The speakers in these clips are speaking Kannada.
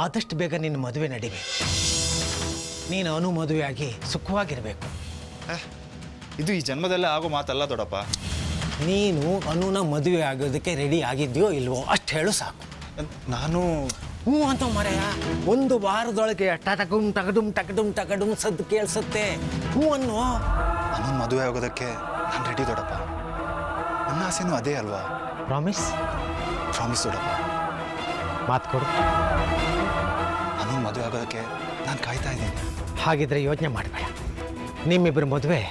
ಆದಷ್ಟು ಬೇಗ ನಿನ್ನ ಮದುವೆ ನಡಿಬೇಕು. ನೀನು ಅನು ಮದುವೆಯಾಗಿ ಸುಖವಾಗಿರಬೇಕು. ಇದು ಈ ಜನ್ಮದಲ್ಲೇ ಆಗೋ ಮಾತಲ್ಲ ದೊಡ್ಡಪ್ಪ. ನೀನು ಅನುನ ಮದುವೆ ಆಗೋದಕ್ಕೆ ರೆಡಿ ಆಗಿದ್ಯೋ ಇಲ್ವೋ ಅಷ್ಟು ಹೇಳು ಸಾಕು. ನಾನು ಹ್ಞೂ ಅಂತ ಮರೆಯ ಒಂದು ವಾರದೊಳಗೆ ಟಕಡುಮ್ ಟಕಡುಮ್ ಟಕಡುಮ್ ಟಕಡುಮ್ ಸದ್ದು ಕೇಳಿಸುತ್ತೆ. ಹ್ಞೂ ಅನ್ನೋ. ಅನು ಮದುವೆ ಆಗೋದಕ್ಕೆ ನಾನು ರೆಡಿ ದೊಡ್ಡಪ್ಪ. ನನ್ನ ಆಸೆನೂ ಅದೇ ಅಲ್ವಾ? ಪ್ರಾಮಿಸ್? ಪ್ರಾಮಿಸ್ ದೊಡ್ಡಪ್ಪ. ಮಾತು ಕೊಡು. ಅನು ಮದುವೆ ಆಗೋದಕ್ಕೆ ನಾನು ಕಾಯ್ತಾ ಇದ್ದೀನಿ. ಹಾಗಿದ್ರೆ ಯೋಚನೆ ಮಾಡಬೇಡ, ನಿಮ್ಮಿಬ್ಬರ ಮದುವೆ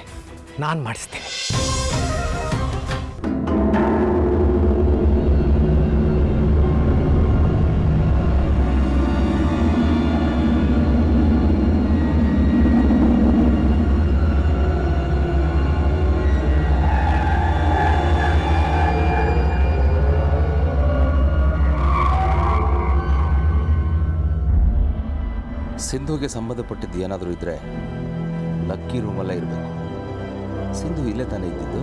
ನಾನು ಮಾಡಿಸ್ತೇನೆ. ಸಿಂಧುಗೆ ಸಂಬಂಧಪಟ್ಟಿದ್ದು ಏನಾದರೂ ಇದ್ದರೆ ಲಕ್ಕಿ ರೂಮಲ್ಲೇ ಇರಬೇಕು. ಸಿಂಧು ಇಲ್ಲೇ ತಾನೇ ಇದ್ದಿದ್ದು.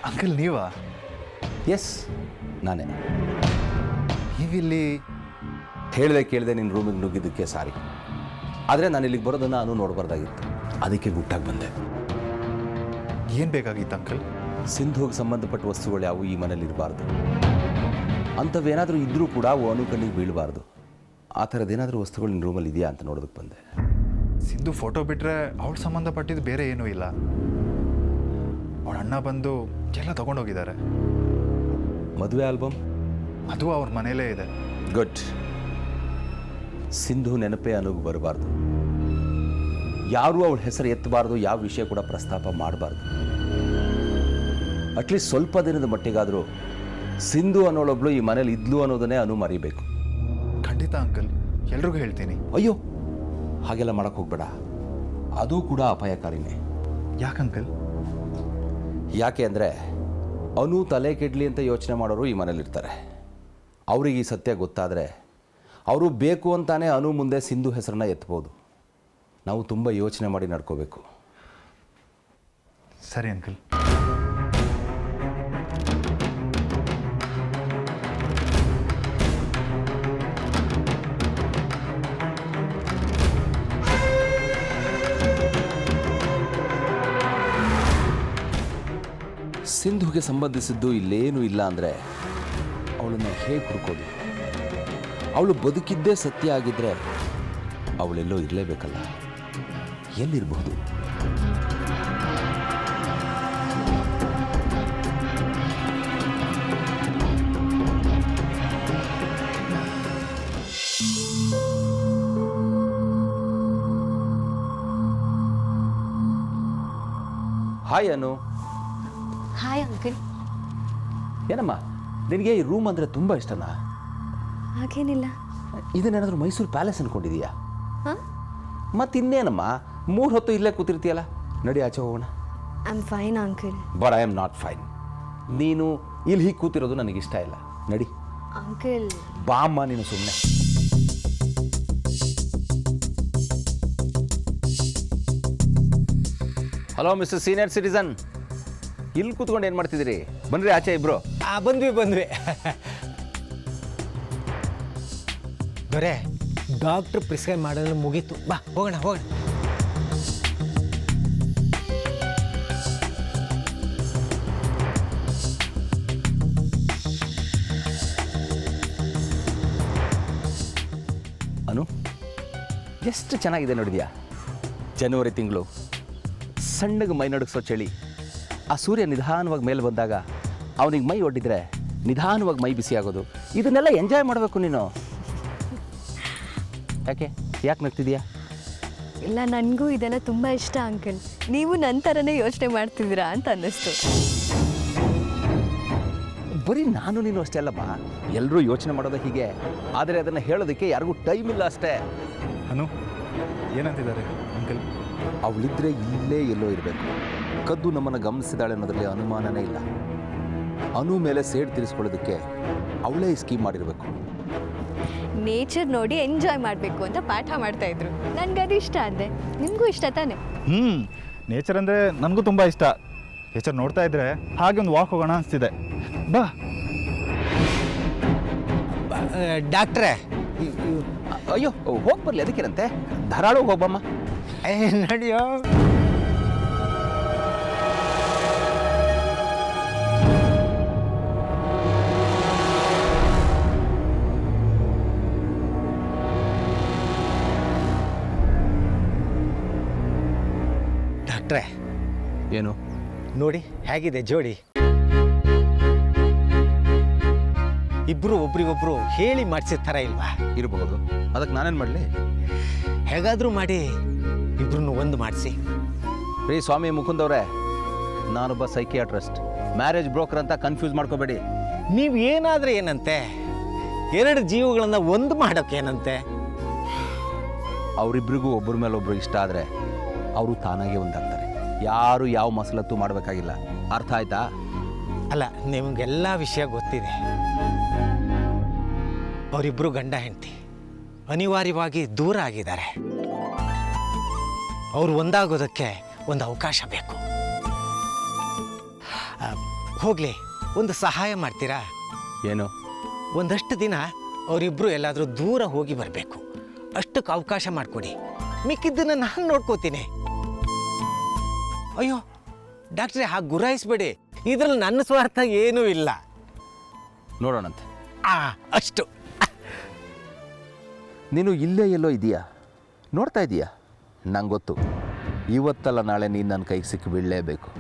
ಅಂಕಲ್ ನೀವಾ? ಎಸ್, ನಾನೇ. ನೀವಿಲ್ಲಿ? ಹೇಳಿದೆ ಕೇಳಿದೆ ನಿನ್ನ ರೂಮಿಗೆ ನುಗ್ಗಿದ್ದಕ್ಕೆ ಸಾರಿ. ಆದರೆ ನಾನು ಇಲ್ಲಿಗೆ ಬರೋದನ್ನು ನಾನು ನೋಡಬಾರ್ದಾಗಿತ್ತು. ಅದಕ್ಕೆ ಗುಟ್ಟಾಗಿ ಬಂದೆ. ಏನು ಬೇಕಾಗಿತ್ತು ಅಂಕಲ್? ಸಿಂಧುಗೆ ಸಂಬಂಧಪಟ್ಟ ವಸ್ತುಗಳು ಯಾವುವು ಈ ಮನೇಲಿ ಇರಬಾರ್ದು. ಅಂಥವೇನಾದರೂ ಇದ್ದರೂ ಕೂಡ ಅನು ಕಣ್ಣಿಗೆ ಬೀಳಬಾರ್ದು. ಆ ಥರದ್ದೇನಾದರೂ ವಸ್ತುಗಳು ನಿನ್ನ ರೂಮಲ್ಲಿ ಇದೆಯಾ ಅಂತ ನೋಡೋದಕ್ಕೆ ಬಂದೆ. ಸಿಂಧು ಫೋಟೋ ಬಿಟ್ಟರೆ ಅವಳು ಸಂಬಂಧಪಟ್ಟಿದ್ದು ಬೇರೆ ಏನೂ ಇಲ್ಲ. ಅವಳ ಅಣ್ಣ ಬಂದು ಎಲ್ಲ ತಗೊಂಡೋಗಿದ್ದಾರೆ. ಮದುವೆ ಆಲ್ಬಮ್? ಅದು ಅವ್ರ ಮನೇಲೇ ಇದೆ. ಗುಡ್. ಸಿಂಧು ನೆನಪೇ ಅನುಗೆ ಬರಬಾರ್ದು. ಯಾರೂ ಅವಳ ಹೆಸರು ಎತ್ತಬಾರ್ದು. ಯಾವ ವಿಷಯ ಕೂಡ ಪ್ರಸ್ತಾಪ ಮಾಡಬಾರ್ದು. ಅಟ್ಲೀಸ್ಟ್ ಸ್ವಲ್ಪ ದಿನದ ಮಟ್ಟಿಗಾದರೂ ಸಿಂಧು ಅನ್ನೋಳೊಬ್ಳು ಈ ಮನೇಲಿ ಇದ್ಲು ಅನ್ನೋದನ್ನೇ ಅನು ಮರಿಬೇಕು. ಖಂಡಿತ ಅಂಕಲ್, ಎಲ್ರಿಗೂ ಹೇಳ್ತೀನಿ. ಅಯ್ಯೋ, ಹಾಗೆಲ್ಲ ಮಾಡೋಕ್ಕೆ ಹೋಗ್ಬೇಡ. ಅದು ಕೂಡ ಅಪಾಯಕಾರಿನೇ. ಯಾಕಂಕಲ್? ಯಾಕೆ ಅಂದರೆ ಅನು ತಲೆ ಕೆಡಲಿ ಅಂತ ಯೋಚನೆ ಮಾಡೋರು ಈ ಮನೇಲಿರ್ತಾರೆ. ಅವ್ರಿಗೆ ಈ ಸತ್ಯ ಗೊತ್ತಾದರೆ ಅವರು ಬೇಕು ಅಂತಾನೆ ಅನು ಮುಂದೆ ಸಿಂಧು ಹೆಸರನ್ನ ಎತ್ಬೋದು. ನಾವು ತುಂಬ ಯೋಚನೆ ಮಾಡಿ ನಡ್ಕೋಬೇಕು. ಸರಿ ಅಂಕಲ್. ಸಿಂಧುಗೆ ಸಂಬಂಧಿಸಿದ್ದು ಇಲ್ಲೇನೂ ಇಲ್ಲ ಅಂದರೆ ಅವಳನ್ನು ಹೇಗೆ ಹುಡುಕೋದು? ಅವಳು ಬದುಕಿದ್ದೇ ಸತ್ಯ ಆಗಿದ್ದರೆ ಅವಳೆಲ್ಲೋ ಇರಲೇಬೇಕಲ್ಲ. ಎಲ್ಲಿರಬಹುದು? ಹಾಯ್ ಅನು. Hi uncle. ಏನಮ್ಮ, ನಿನಗೆ ಈ ರೂಮ್ ಅಂದರೆ ತುಂಬ ಇಷ್ಟನಾ? ಹಾಗೇನಿಲ್ಲ. ಇದನ್ನೇನಾದರೂ ಮೈಸೂರು ಪ್ಯಾಲೇಸ್ ಅಂದ್ಕೊಂಡಿದೀಯಾ? ಹಾಂ, ಮತ್ತಿನ್ನೇನಮ್ಮ 3 ಹೊತ್ತು ಇಲ್ಲೇ ಕೂತಿರ್ತೀಯಲ್ಲ. ನಡಿ ಆಚೆ ಹೋಗೋಣ. I am fine uncle. But I am not fine. ನೀನು ಇಲ್ಲಿ ಹೀಗೆ ಕೂತಿರೋದು ನನಗಿಷ್ಟ ಇಲ್ಲ. ನಡಿ ಅಂಕಲ್. ಬಾಮ್ಮ ನೀನು ಸುಮ್ಮನೆ. ಹಲೋ ಮಿಸ್ಟರ್ ಸೀನಿಯರ್ ಸಿಟಿಸನ್, ಇಲ್ಲಿ ಕೂತ್ಕೊಂಡು ಏನು ಮಾಡ್ತಿದ್ದೀರಿ? ಬನ್ನಿರಿ ಆಚೆ ಇಬ್ರು. ಬಂದ್ವಿ ದೊರೆ, ಡಾಕ್ಟ್ರ್ ಪ್ರಿಸ್ಕ್ರೈಬ್ ಮಾಡೋದು ಮುಗೀತು. ಬಾ ಹೋಗೋಣ ಹೋಗೋಣ. ಅನು, ಎಷ್ಟು ಚೆನ್ನಾಗಿದೆ ನೋಡಿದ್ಯಾ? ಜನವರಿ ತಿಂಗಳು, ಸಣ್ಣಗೆ ಮೈ ನಡುಗಿಸೋ ಚಳಿ, ಆ ಸೂರ್ಯ ನಿಧಾನವಾಗಿ ಮೇಲೆ ಬಂದಾಗ ಅವನಿಗೆ ಮೈ ಒಡ್ಡಿದ್ರೆ ನಿಧಾನವಾಗಿ ಮೈ ಬಿಸಿ ಆಗೋದು, ಇದನ್ನೆಲ್ಲ ಎಂಜಾಯ್ ಮಾಡಬೇಕು ನೀನು. ಯಾಕೆ ನಗ್ತಿದ್ಯಾ? ಇಲ್ಲ, ನನಗೂ ಇದೆಲ್ಲ ತುಂಬ ಇಷ್ಟ ಅಂಕಲ್. ನೀವು ನನ್ನ ಥರನೇ ಯೋಚನೆ ಮಾಡ್ತಿದ್ದೀರಾ ಅಂತ ಅನ್ನಿಸ್ತು. ಬರೀ ನಾನು ನೀನು ಅಷ್ಟೇ ಅಲ್ಲಮ್ಮ, ಎಲ್ಲರೂ ಯೋಚನೆ ಮಾಡೋದು ಹೀಗೆ. ಆದರೆ ಅದನ್ನು ಹೇಳೋದಕ್ಕೆ ಯಾರಿಗೂ ಟೈಮ್ ಇಲ್ಲ ಅಷ್ಟೇ. ಅನು ಏನಂತಿದ್ದಾರೆ ಅಂಕಲ್? ಅವಳಿದ್ರೆ ಇಲ್ಲೇ ಎಲ್ಲೋ ಇರಬೇಕು. ಕದ್ದು ನಮ್ಮನ್ನು ಗಮನಿಸಿದಾಳೆ ಅನ್ನೋದ್ರಲ್ಲಿ ಅನುಮಾನನೇ ಇಲ್ಲ. ಅನು ಮೇಲೆ ಸೇಡ್ ತೀರಿಸ್ಕೊಳ್ಳೋದಕ್ಕೆ ಅವಳೇ ಈ ಸ್ಕೀಮ್ ಮಾಡಿರಬೇಕು. ನೇಚರ್ ನೋಡಿ ಎಂಜಾಯ್ ಮಾಡಬೇಕು ಅಂತ ಪಾಠ ಮಾಡ್ತಾ ಇದ್ರು. ನನಗದು ಇಷ್ಟ ಅಂದೆ. ನಿಮಗೂ ಇಷ್ಟ ತಾನೆ? ನೇಚರ್ ಅಂದರೆ ನನಗೂ ತುಂಬ ಇಷ್ಟ. ನೇಚರ್ ನೋಡ್ತಾ ಇದ್ರೆ ಹಾಗೆ ಒಂದು ವಾಕ್ ಹೋಗೋಣ ಅನಿಸ್ತಿದೆ. ಬಾ. ಡಾಕ್ಟ್ರೇ, ಅಯ್ಯೋ ಹೋಗಿ ಬರಲಿ, ಅದಕ್ಕೇನಂತೆ, ಧಾರಾಳ ಹೋಗ್ಬಮ್ಮ. ನಡಿಯೋ. ಡಾಕ್ಟ್ರೇ, ಏನು ನೋಡಿ ಹೇಗಿದೆ ಜೋಡಿ. ಇಬ್ರು ಒಬ್ರಿಗೊಬ್ರು ಹೇಳಿ ಮಾಡಿಸಿದ ಥರ ಇಲ್ವಾ? ಇರಬಹುದು. ಅದಕ್ಕೆ ನಾನೇನು ಮಾಡಲಿ? ಹೇಗಾದರೂ ಮಾಡಿ ಇಬ್ರನ್ನು ಒಂದು ಮಾಡಿಸಿ. ರೀ ಸ್ವಾಮಿ ಮುಕುಂದವ್ರೆ, ನಾನೊಬ್ಬ ಸೈಕಿಯಾಟ್ರಿಸ್ಟ್, ಮ್ಯಾರೇಜ್ ಬ್ರೋಕರ್ ಅಂತ ಕನ್ಫ್ಯೂಸ್ ಮಾಡ್ಕೋಬೇಡಿ. ನೀವು ಏನಾದರೆ ಏನಂತೆ, ಎರಡು ಜೀವಗಳನ್ನು ಒಂದು ಮಾಡೋಕ್ಕೇನಂತೆ? ಅವರಿಬ್ಬರಿಗೂ ಒಬ್ಬರ ಮೇಲೆ ಒಬ್ಬರು ಇಷ್ಟ ಆದರೆ ಅವರು ತಾನಾಗೆ ಒಂದಾಗ್ತಾರೆ. ಯಾರು ಯಾವ ಮಸಲತ್ತು ಮಾಡಬೇಕಾಗಿಲ್ಲ. ಅರ್ಥ ಆಯ್ತಾ? ಅಲ್ಲ, ನಿಮಗೆಲ್ಲ ವಿಷಯ ಗೊತ್ತಿದೆ. ಅವರಿಬ್ಬರು ಗಂಡ ಹೆಂಡತಿ ಅನಿವಾರ್ಯವಾಗಿ ದೂರ ಆಗಿದ್ದಾರೆ. ಅವರು ಒಂದಾಗೋದಕ್ಕೆ ಒಂದು ಅವಕಾಶ ಬೇಕು. ಹೋಗಲಿ, ಒಂದು ಸಹಾಯ ಮಾಡ್ತೀರಾ? ಏನು? ಒಂದಷ್ಟು ದಿನ ಅವರಿಬ್ಬರು ಎಲ್ಲಾದರೂ ದೂರ ಹೋಗಿ ಬರಬೇಕು. ಅಷ್ಟಕ್ಕೆ ಅವಕಾಶ ಮಾಡಿಕೊಡಿ. ಮಿಕ್ಕಿದ್ದನ್ನು ನಾನು ನೋಡ್ಕೋತೀನಿ. ಅಯ್ಯೋ ಡಾಕ್ಟ್ರೇ, ಹಾಗೆ ಗುರಾಯಿಸ್ಬೇಡಿ. ಇದರಲ್ಲಿ ನನ್ನ ಸ್ವಾರ್ಥ ಏನೂ ಇಲ್ಲ. ನೋಡೋಣಂತೆ. ಅಷ್ಟು. ನೀನು ಇಲ್ಲೇ ಎಲ್ಲೋ ಇದೆಯಾ, ನೋಡ್ತಾ ಇದೀಯಾ? ನಂಗೆ ಗೊತ್ತು, ಇವತ್ತಲ್ಲ ನಾಳೆ ನೀನು ನನ್ನ ಕೈಗೆ ಸಿಕ್ಕಿ ಬೀಳಲೇಬೇಕು.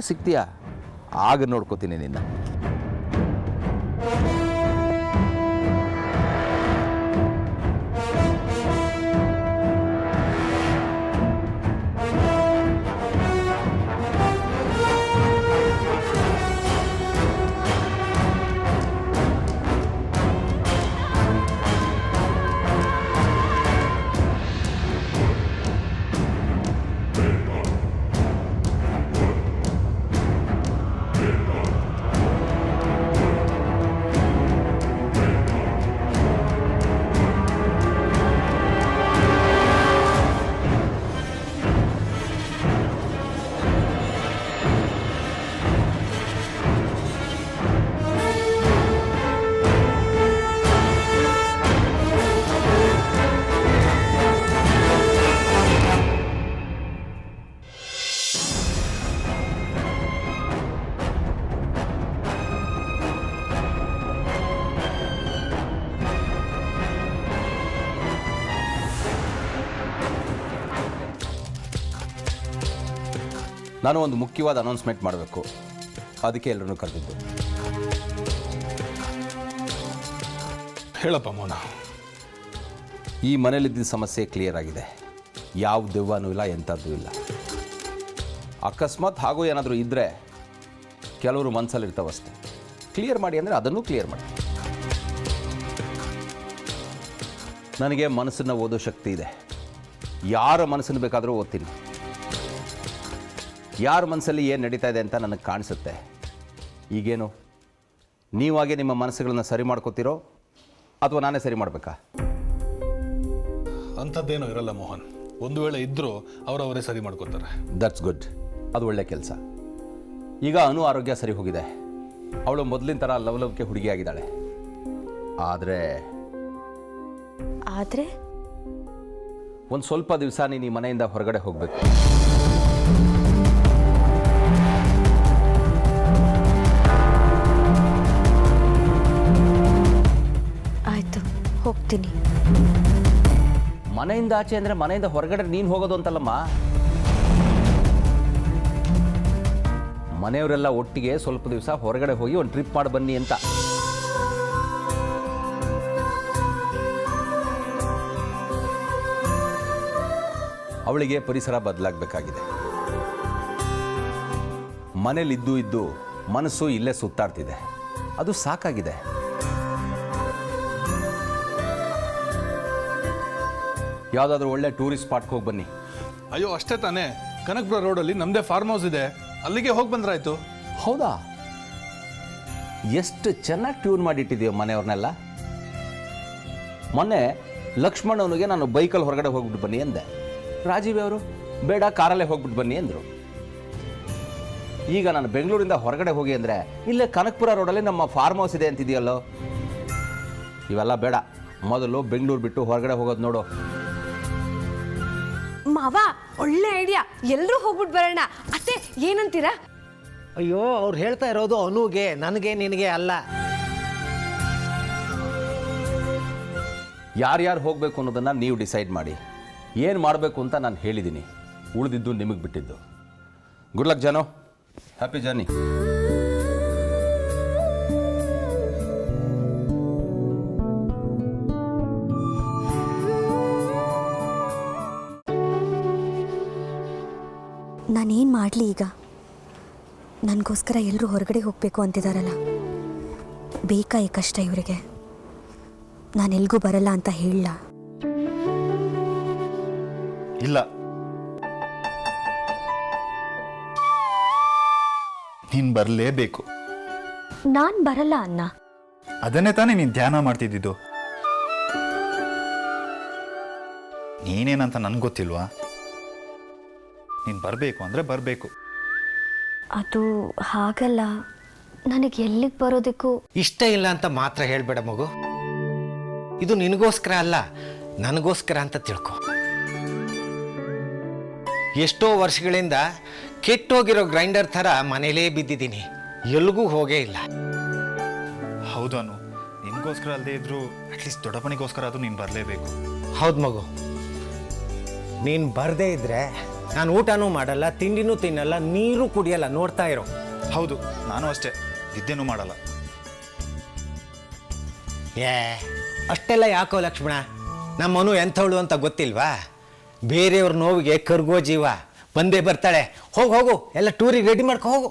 ಸಿಗ್ತೀಯಾ? ಆಗ ನೋಡ್ಕೋತೀನಿ ನಿನ್ನ. ನಾನು ಒಂದು ಮುಖ್ಯವಾದ ಅನೌನ್ಸ್ಮೆಂಟ್ ಮಾಡಬೇಕು, ಅದಕ್ಕೆ ಎಲ್ಲರನ್ನೂ ಕರೆದಿದ್ದು. ಹೇಳಪ್ಪ ಮೋನ. ಈ ಮನೇಲಿದ್ದ ಸಮಸ್ಯೆ ಕ್ಲಿಯರ್ ಆಗಿದೆ. ಯಾವ ದೆವ್ವನೂ ಇಲ್ಲ, ಎಂಥದ್ದು ಇಲ್ಲ. ಅಕಸ್ಮಾತ್ ಹಾಗೂ ಏನಾದರೂ ಇದ್ದರೆ ಕೆಲವರು ಮನಸ್ಸಲ್ಲಿರ್ತಾವಷ್ಟೆ. ಕ್ಲಿಯರ್ ಮಾಡಿ ಅಂದರೆ ಅದನ್ನು ಕ್ಲಿಯರ್ ಮಾಡಿ. ನನಗೆ ಮನಸ್ಸನ್ನು ಓದೋ ಶಕ್ತಿ ಇದೆ. ಯಾರ ಮನಸ್ಸನ್ನು ಬೇಕಾದರೂ ಓದ್ತೀನಿ. ಯಾರ ಮನಸ್ಸಲ್ಲಿ ಏನು ನಡೀತಾ ಇದೆ ಅಂತ ನನಗೆ ಕಾಣಿಸುತ್ತೆ. ಈಗೇನು ನೀವಾಗೆ ನಿಮ್ಮ ಮನಸ್ಸುಗಳನ್ನು ಸರಿ ಮಾಡ್ಕೋತೀರೋ ಅಥವಾ ನಾನೇ ಸರಿ ಮಾಡಬೇಕಾ? ಅಂಥದ್ದೇನೂ ಇರಲ್ಲ ಮೋಹನ್. ಒಂದು ವೇಳೆ ಇದ್ದರೂ ಅವರವರೇ ಸರಿ ಮಾಡ್ಕೋತಾರೆ. That's good. ಅದು ಒಳ್ಳೆ ಕೆಲಸ. ಈಗ ಅನು ಆರೋಗ್ಯ ಸರಿ ಹೋಗಿದೆ. ಅವಳು ಮೊದಲಿನ ಥರ ಲವಲವಿಕೆ ಹುಡುಗಿಯಾಗಿದ್ದಾಳೆ. ಆದರೆ ಆದರೆ ಒಂದು ಸ್ವಲ್ಪ ದಿವಸ ನೀನು ಈ ಮನೆಯಿಂದ ಹೊರಗಡೆ ಹೋಗಬೇಕು. ಆಯಿತು, ಹೋಗ್ತೀನಿ. ಮನೆಯಿಂದ ಆಚೆ ಅಂದರೆ ಮನೆಯಿಂದ ಹೊರಗಡೆ ನೀನು ಹೋಗೋದು ಅಂತಲ್ಲಮ್ಮ. ಮನೆಯವರೆಲ್ಲ ಒಟ್ಟಿಗೆ ಸ್ವಲ್ಪ ದಿವಸ ಹೊರಗಡೆ ಹೋಗಿ ಒಂದು ಟ್ರಿಪ್ ಮಾಡಿ ಬನ್ನಿ ಅಂತ. ಅವಳಿಗೆ ಪರಿಸರ ಬದಲಾಗಬೇಕಾಗಿದೆ. ಮನೇಲಿದ್ದು ಇದ್ದು ಮನಸ್ಸು ಇಲ್ಲೇ ಸುತ್ತಾಡ್ತಿದೆ. ಅದು ಸಾಕಾಗಿದೆ. ಯಾವುದಾದ್ರೂ ಒಳ್ಳೆ ಟೂರಿಸ್ಟ್ ಸ್ಪಾಟ್ಗೆ ಹೋಗಿ ಬನ್ನಿ. ಅಯ್ಯೋ ಅಷ್ಟೇ ತಾನೇ, ಕನಕಪುರ ರೋಡಲ್ಲಿ ನಮ್ಮದೇ ಫಾರ್ಮ್ ಹೌಸ್ ಇದೆ, ಅಲ್ಲಿಗೆ ಹೋಗಿ ಬಂದ್ರಾಯ್ತು. ಹೌದಾ? ಎಷ್ಟು ಚೆನ್ನಾಗಿ ಟ್ಯೂನ್ ಮಾಡಿಟ್ಟಿದೆಯೋ ಮನೆಯವ್ರನ್ನೆಲ್ಲ. ಮೊನ್ನೆ ಲಕ್ಷ್ಮಣವನಿಗೆ ನಾನು ಬೈಕಲ್ಲಿ ಹೊರಗಡೆ ಹೋಗ್ಬಿಟ್ಟು ಬನ್ನಿ ಅಂದೆ. ರಾಜೀವ್ ಅವರು ಬೇಡ ಕಾರಲ್ಲೇ ಹೋಗ್ಬಿಟ್ಟು ಬನ್ನಿ ಅಂದರು. ಈಗ ನಾನು ಬೆಂಗಳೂರಿಂದ ಹೊರಗಡೆ ಹೋಗಿ ಅಂದರೆ ಇಲ್ಲೇ ಕನಕಪುರ ರೋಡಲ್ಲಿ ನಮ್ಮ ಫಾರ್ಮ್ ಹೌಸ್ ಇದೆ ಅಂತಿದೆಯಲ್ಲೋ. ಇವೆಲ್ಲ ಬೇಡ, ಮೊದಲು ಬೆಂಗಳೂರು ಬಿಟ್ಟು ಹೊರಗಡೆ ಹೋಗೋದು ನೋಡು. ಮಾವ, ಒಳ್ಳೆ ಐಡಿಯಾ. ಎಲ್ಲರೂ ಹೋಗ್ಬಿಟ್ಟು ಬರೋಣ. ಅತ್ತೆ ಏನಂತೀರಾ? ಅಯ್ಯೋ, ಅವ್ರು ಹೇಳ್ತಾ ಇರೋದು ಅನುಗೆ, ನನಗೆ ನಿನಗೆ ಅಲ್ಲ. ಯಾರ್ಯಾರು ಹೋಗಬೇಕು ಅನ್ನೋದನ್ನು ನೀವು ಡಿಸೈಡ್ ಮಾಡಿ. ಏನು ಮಾಡಬೇಕು ಅಂತ ನಾನು ಹೇಳಿದ್ದೀನಿ. ಉಳಿದಿದ್ದು ನಿಮಗೆ ಬಿಟ್ಟಿದ್ದು. ಗುಡ್ ಲಕ್ ಜಾನು, ಹ್ಯಾಪಿ ಜರ್ನಿ. ನಾನೇನು ಮಾಡಲಿ ಈಗ? ನನಗೋಸ್ಕರ ಎಲ್ಲರೂ ಹೊರಗಡೆ ಹೋಗಬೇಕು ಅಂತಿದ್ದಾರಲ್ಲ, ಬೇಕಾ ಈ ಕಷ್ಟ ಇವರಿಗೆ? ನಾನು ಎಲ್ಗೂ ಬರಲ್ಲ ಅಂತ ಹೇಳಲ್ಲ. ಇಲ್ಲ, ನೀನು ಬರಲೇಬೇಕು. ನಾನು ಬರಲ್ಲ ಅಣ್ಣ. ಅದನ್ನೇ ತಾನೇ ನೀನು ಧ್ಯಾನ ಮಾಡ್ತಿದ್ದಿದ್ದು. ನೀನೇನಂತ ನನಗೆ ಗೊತ್ತಿಲ್ವಾ? ನೀನು ಬರಬೇಕು ಅಂದರೆ ಬರಬೇಕು. ಅದು ಹಾಗಲ್ಲ, ನನಗೆ ಎಲ್ಲಿಗೆ ಬರೋದಕ್ಕೂ ಇಷ್ಟ ಇಲ್ಲ ಅಂತ ಮಾತ್ರ ಹೇಳಬೇಡ ಮಗು. ಇದು ನಿನಗೋಸ್ಕರ ಅಲ್ಲ, ನನಗೋಸ್ಕರ ಅಂತ ತಿಳ್ಕೊ. ಎಷ್ಟೋ ವರ್ಷಗಳಿಂದ ಕೆಟ್ಟೋಗಿರೋ ಗ್ರೈಂಡರ್ ಥರ ಮನೇಲೇ ಬಿದ್ದಿದ್ದೀನಿ, ಎಲ್ಲಿಗೂ ಹೋಗೇ ಇಲ್ಲ. ಹೌದು ಅನು, ನಿನಗೋಸ್ಕರ ಅಲ್ಲದೆ ಇದ್ರು ಅಟ್ಲೀಸ್ಟ್ ದೊಡ್ಡಪ್ಪನಿಗೋಸ್ಕರ ಅದು ನೀನು ಬರಲೇಬೇಕು. ಹೌದು ಮಗು, ನೀನು ಬರದೇ ಇದ್ರೆ ನಾನು ಊಟನೂ ಮಾಡಲ್ಲ, ತಿಂಡಿನೂ ತಿನ್ನಲ್ಲ, ನೀರು ಕುಡಿಯಲ್ಲ. ನೋಡ್ತಾ ಇರೋ. ಹೌದು, ನಾನು ಅಷ್ಟೇ, ನಿದ್ದೆನೂ ಮಾಡಲ್ಲ. ಏ, ಅಷ್ಟೆಲ್ಲ ಯಾಕೋ ಲಕ್ಷ್ಮಣ? ನಮ್ಮನು ಎಂಥವಳು ಅಂತ ಗೊತ್ತಿಲ್ವಾ? ಬೇರೆಯವ್ರ ನೋವಿಗೆ ಕರ್ಗೋ ಜೀವ, ಬಂದೇ ಬರ್ತಾಳೆ. ಹೋಗು ಹೋಗು, ಎಲ್ಲ ಟೂರಿಗೆ ರೆಡಿ ಮಾಡ್ಕೊ ಹೋಗು.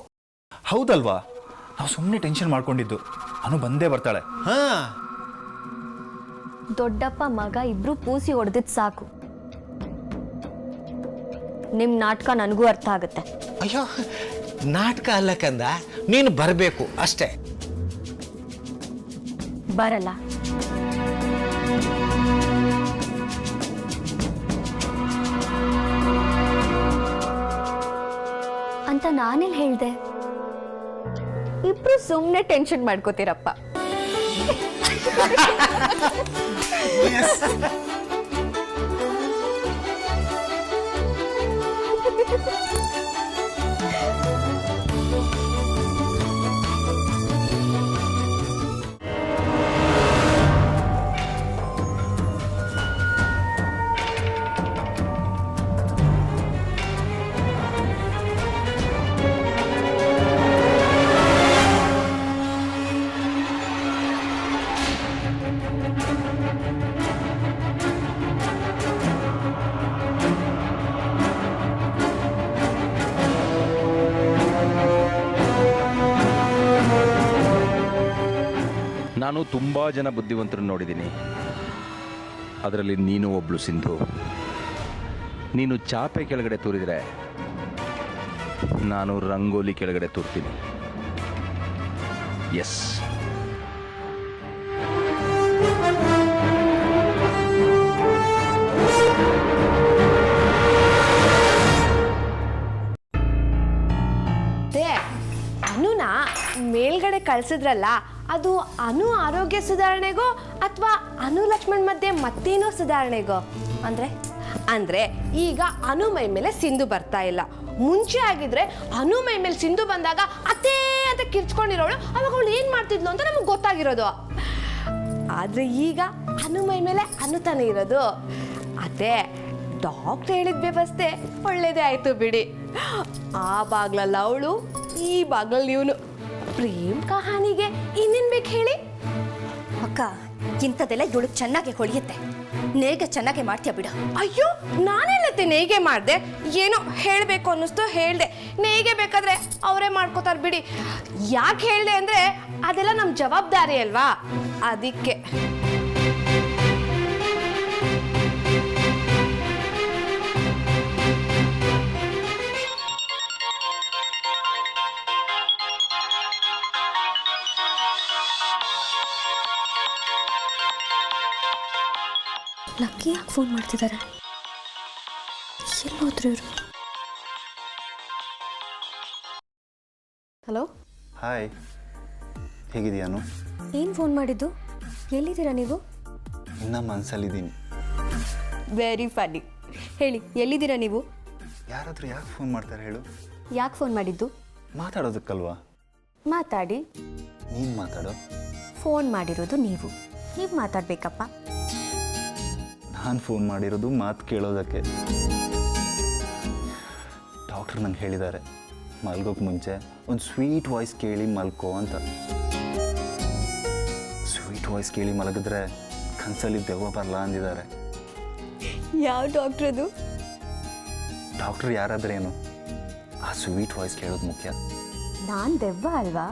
ಹೌದಲ್ವಾ? ನಾವು ಸುಮ್ಮನೆ ಟೆನ್ಷನ್ ಮಾಡ್ಕೊಂಡಿದ್ದು. ಅನು ಬಂದೇ ಬರ್ತಾಳೆ. ಹಾಂ, ದೊಡ್ಡಪ್ಪ ಮಗ ಇಬ್ರು ಪೂಸಿ ಹೊಡೆದಿದ್ದು ಸಾಕು. ನಿಮ್ಮ ನಾಟಕ ನನಗೂ ಅರ್ಥ ಆಗುತ್ತೆ. ಅಯ್ಯೋ, ನಾಟಕ ಅಲ್ಲ ಕಂದ, ನೀನು ಬರಬೇಕು ಅಷ್ಟೇ. ಬರಲ್ಲ. ಅಂತ ನಾನೆಲ್ಲಿ ಹೇಳ್ದೆ? ಇಬ್ರು ಸುಮ್ಮನೆ ಟೆನ್ಷನ್ ಮಾಡ್ಕೋತೀರಪ್ಪ. ನಾನು ತುಂಬ ಜನ ಬುದ್ಧಿವಂತರನ್ನು ನೋಡಿದ್ದೀನಿ. ಅದರಲ್ಲಿ ನೀನು ಒಬ್ಳು ಸಿಂಧು. ನೀನು ಚಾಪೆ ಕೆಳಗಡೆ ತೂರಿದರೆ ನಾನು ರಂಗೋಲಿ ಕೆಳಗಡೆ ತೂರ್ತೀನಿ. ಎಸ್. ಅನುನ ಮೇಲ್ಗಡೆ ಕಳ್ಸಿದ್ರಲ್ಲ, ಅದು ಅನು ಆರೋಗ್ಯ ಸುಧಾರಣೆಗೋ ಅಥವಾ ಅನು ಲಕ್ಷ್ಮಣ್ ಮಧ್ಯೆ ಮತ್ತೇನೋ ಸುಧಾರಣೆಗೋ? ಅಂದ್ರೆ ಈಗ ಅನು ಮೈ ಮೇಲೆ ಸಿಂಧು ಬರ್ತಾ ಇಲ್ಲ. ಮುಂಚೆ ಆಗಿದ್ರೆ ಅನು ಮೈ ಮೇಲೆ ಸಿಂಧು ಬಂದಾಗ ಅತ್ತೇ ಅಂತ ಕಿರ್ಚ್ಕೊಂಡಿರೋಳು, ಅವಾಗ ಅವಳು ಏನ್ ಮಾಡ್ತಿದ್ಲು ಅಂತ ನಮಗೆ ಗೊತ್ತಾಗಿರೋದು. ಆದ್ರೆ ಈಗ ಅನು ಮೈ ಮೇಲೆ ಅನು ತಾನೇ ಇರೋದು. ಅದೇ ಡಾಕ್ಟರ್ ಹೇಳಿದ ವ್ಯವಸ್ಥೆ ಒಳ್ಳೇದೇ ಆಯ್ತು ಬಿಡಿ. ಆ ಬಾಗ್ಲಲ್ಲ ಅವಳು, ಈ ಬಾಗ್ಲಲ್ಲಿ ಇವನು. ಪ್ರೇಮ್ ಕಹಾನಿಗೆ ಇನ್ನೇನ್ ಬೇಕು ಹೇಳಿ? ಅಕ್ಕ, ಇಂಥದ್ದೆಲ್ಲ ಇವಳು ಚೆನ್ನಾಗಿ ಹೊಳೆಯುತ್ತೆ. ನೇಗೆ ಚೆನ್ನಾಗಿ ಮಾಡ್ತೀಯ ಬಿಡು. ಅಯ್ಯೋ, ನಾನೆಲ್ಲತ್ತೆ ನೇಯ್ಗೆ ಮಾಡಿದೆ. ಏನೋ ಹೇಳಬೇಕು ಅನ್ನಿಸ್ತು ಹೇಳ್ದೆ. ನೇಯ್ಗೆ ಬೇಕಾದ್ರೆ ಅವರೇ ಮಾಡ್ಕೋತಾರೆ ಬಿಡಿ. ಯಾಕೆ ಹೇಳ್ದೆ ಅಂದ್ರೆ ಅದೆಲ್ಲ ನಮ್ಮ ಜವಾಬ್ದಾರಿ ಅಲ್ವಾ, ಅದಕ್ಕೆ. ಲಕ್ಕಿ ಯಾಕೆ ಫೋನ್ ಮಾಡ್ತಿದ್ದಾರೆ? ಎಲ್ಲೋದ್ರು ಇವರು? ಹಲೋ, ಹಾಯ್, ಹೇಗಿದೆಯಾನು? ಏನು ಫೋನ್ ಮಾಡಿದ್ದು? ಎಲ್ಲಿದ್ದೀರಾ ನೀವು? ಇನ್ನ ಮನಸ್ಸಲ್ಲಿದ್ದೀನಿ. Very funny. ಹೇಳಿ, ಎಲ್ಲಿದ್ದೀರಾ ನೀವು? ಯಾರಾದರೂ ಯಾಕೆ ಫೋನ್ ಮಾಡ್ತಾರೆ ಹೇಳು? ಯಾಕೆ ಫೋನ್ ಮಾಡಿದ್ದು? ಮಾತಾಡೋದಕ್ಕಲ್ವಾ? ಮಾತಾಡಿ. ನೀನು ಮಾತಾಡೋ. ಫೋನ್ ಮಾಡಿರೋದು ನೀವು ಮಾತಾಡಬೇಕಪ್ಪ. ನಾನು ಫೋನ್ ಮಾಡಿರೋದು ಮಾತು ಕೇಳೋದಕ್ಕೆ. ಡಾಕ್ಟ್ರ್ ನಂಗೆ ಹೇಳಿದ್ದಾರೆ, ಮಲ್ಗೋಕೆ ಮುಂಚೆ ಒಂದು ಸ್ವೀಟ್ ವಾಯ್ಸ್ ಕೇಳಿ ಮಲ್ಕೋ ಅಂತ. ಸ್ವೀಟ್ ವಾಯ್ಸ್ ಕೇಳಿ ಮಲಗಿದ್ರೆ ಕನಸಲ್ಲಿ ದೆವ್ವ ಬರಲ್ಲ ಅಂದಿದ್ದಾರೆ. ಯಾವ ಡಾಕ್ಟ್ರ್ ಅದು? ಡಾಕ್ಟ್ರ್ ಯಾರಾದ್ರೇನು, ಆ ಸ್ವೀಟ್ ವಾಯ್ಸ್ ಕೇಳೋದು ಮುಖ್ಯ. ನಾನು ದೆವ್ವ ಅಲ್ವಾ?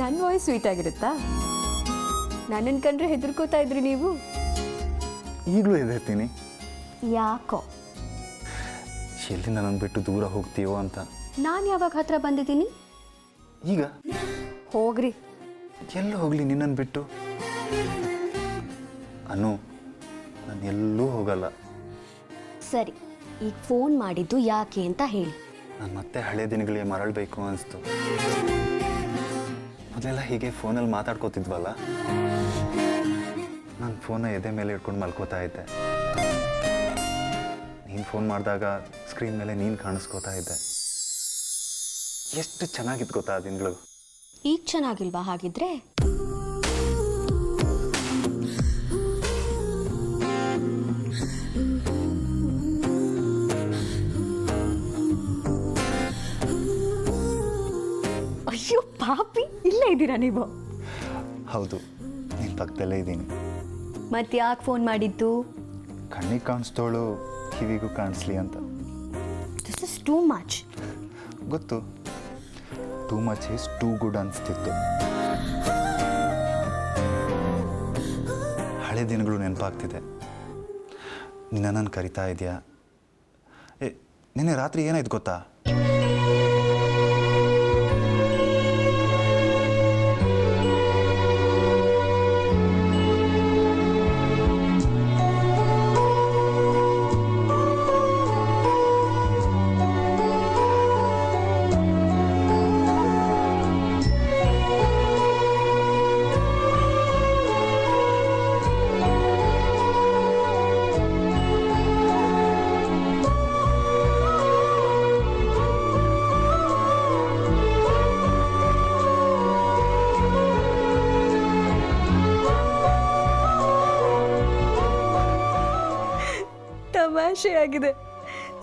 ನನ್ನ ವಾಯ್ಸ್ ಸ್ವೀಟ್ ಆಗಿರುತ್ತಾ? ನನ್ನನ್ನು ಕಂಡ್ರೆ ಹೆದರ್ಕೋತಾ ಇದ್ರಿ ನೀವು? ಈಗಲೂ ಹೆದರ್ತೀನಿ. ಯಾಕೋ? ಎಲ್ಲಿ ನನ್ನನ್ನು ಬಿಟ್ಟು ದೂರ ಹೋಗ್ತೀಯೋ ಅಂತ. ನಾನು ಯಾವಾಗ ಹತ್ರ ಬಂದಿದ್ದೀನಿ? ಈಗ ಹೋಗ್ರಿ. ಎಲ್ಲ ಹೋಗಲಿ ನಿನ್ನನ್ನು ಬಿಟ್ಟು? ಅನು, ನಾನು ಎಲ್ಲೂ ಹೋಗಲ್ಲ. ಸರಿ, ಈಗ ಫೋನ್ ಮಾಡಿದ್ದು ಯಾಕೆ ಅಂತ ಹೇಳಿ. ನಾನು ಮತ್ತೆ ಹಳೆ ದಿನಗಳಿಗೆ ಮರಳಬೇಕು ಅನಿಸ್ತು. ಮೊದಲೆಲ್ಲ ಹೀಗೆ ಫೋನಲ್ಲಿ ಮಾತಾಡ್ಕೋತಿದ್ವಲ್ಲ. ನಾನು ಫೋನ್ನ ಎದೆ ಮೇಲೆ ಇಟ್ಕೊಂಡು ಮಲ್ಕೋತಾ ಇದ್ದೆ. ನೀನು ಫೋನ್ ಮಾಡಿದಾಗ ಸ್ಕ್ರೀನ್ ಮೇಲೆ ನೀನು ಕಾಣಿಸ್ಕೋತಾ ಇದ್ದೆ. ಎಷ್ಟು ಚೆನ್ನಾಗಿತ್ತು ಗೊತ್ತಾ ಆ ದಿನಗಳು. ಈಗ ಚೆನ್ನಾಗಿಲ್ವಾ ಹಾಗಿದ್ರೆ? ಅಯ್ಯೋ ಪಾಪಿ, ಇಲ್ಲೇ ಇದ್ದೀರಾ ನೀವು? ಹೌದು, ನಿನ್ನ ಪಕ್ಕದಲ್ಲೇ ಇದ್ದೀನಿ. ಮತ್ತೆ ಯಾಕೆ ಫೋನ್ ಮಾಡಿದ್ದು? ಕಣ್ಣಿಗೆ ಕಾಣಿಸ್ತೋಳು ಕಿವಿಗೂ ಕಾಣಿಸ್ಲಿ ಅಂತ. This is too much. ಗೊತ್ತು, too much is too good ಅನಿಸ್ತಿತ್ತು. ಹಳೆ ದಿನಗಳು ನೆನಪಾಗ್ತಿದೆ. ನಿನ್ನ ನಾನು ಕರಿತಾ ಇದೆಯಾ? ನಿನ್ನೆ ರಾತ್ರಿ ಏನಾಯ್ತು ಗೊತ್ತಾ? ತಮಾಷೆ ಆಗಿದೆ.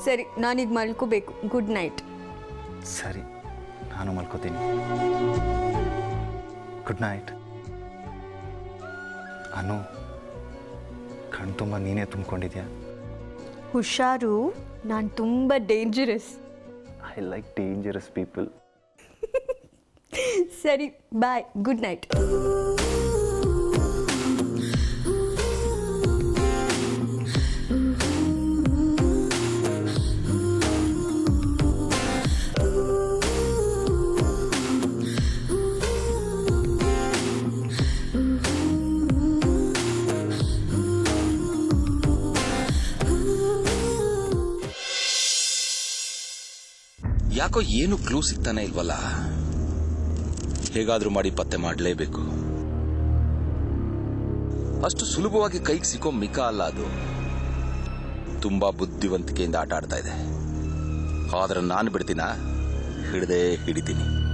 ಸರಿ, ನಾನೀಗ ಮಲ್ಕೋಬೇಕು. Good night. ಸರಿ, ನಾನು ಮಲ್ಕೋತೀನಿ. Good night. ಅನು, ಕಣ್ ತುಂಬ ನೀನೇ ತುಂಬಿಕೊಂಡಿದ್ಯಾ. ಹುಷಾರು, ನಾನು ತುಂಬ dangerous. I like dangerous people. ಸರಿ, ಬಾಯ್. Good night. ಯಾಕೋ ಏನು ಕ್ಲೂ ಸಿಗ್ತಾನೆ ಇಲ್ವಲ್ಲ. ಹೇಗಾದ್ರೂ ಮಾಡಿ ಪತ್ತೆ ಮಾಡಲೇಬೇಕು. ಅಷ್ಟು ಸುಲಭವಾಗಿ ಕೈಗೆ ಸಿಕ್ಕೋ ಮಿಕ ಅಲ್ಲ ಅದು. ತುಂಬಾ ಬುದ್ಧಿವಂತಿಕೆಯಿಂದ ಆಟ ಆಡ್ತಾ ಇದೆ. ಆದ್ರೆ ನಾನು ಬಿಡ್ತೀನ? ಹಿಡಿದೇ ಹಿಡಿತೀನಿ.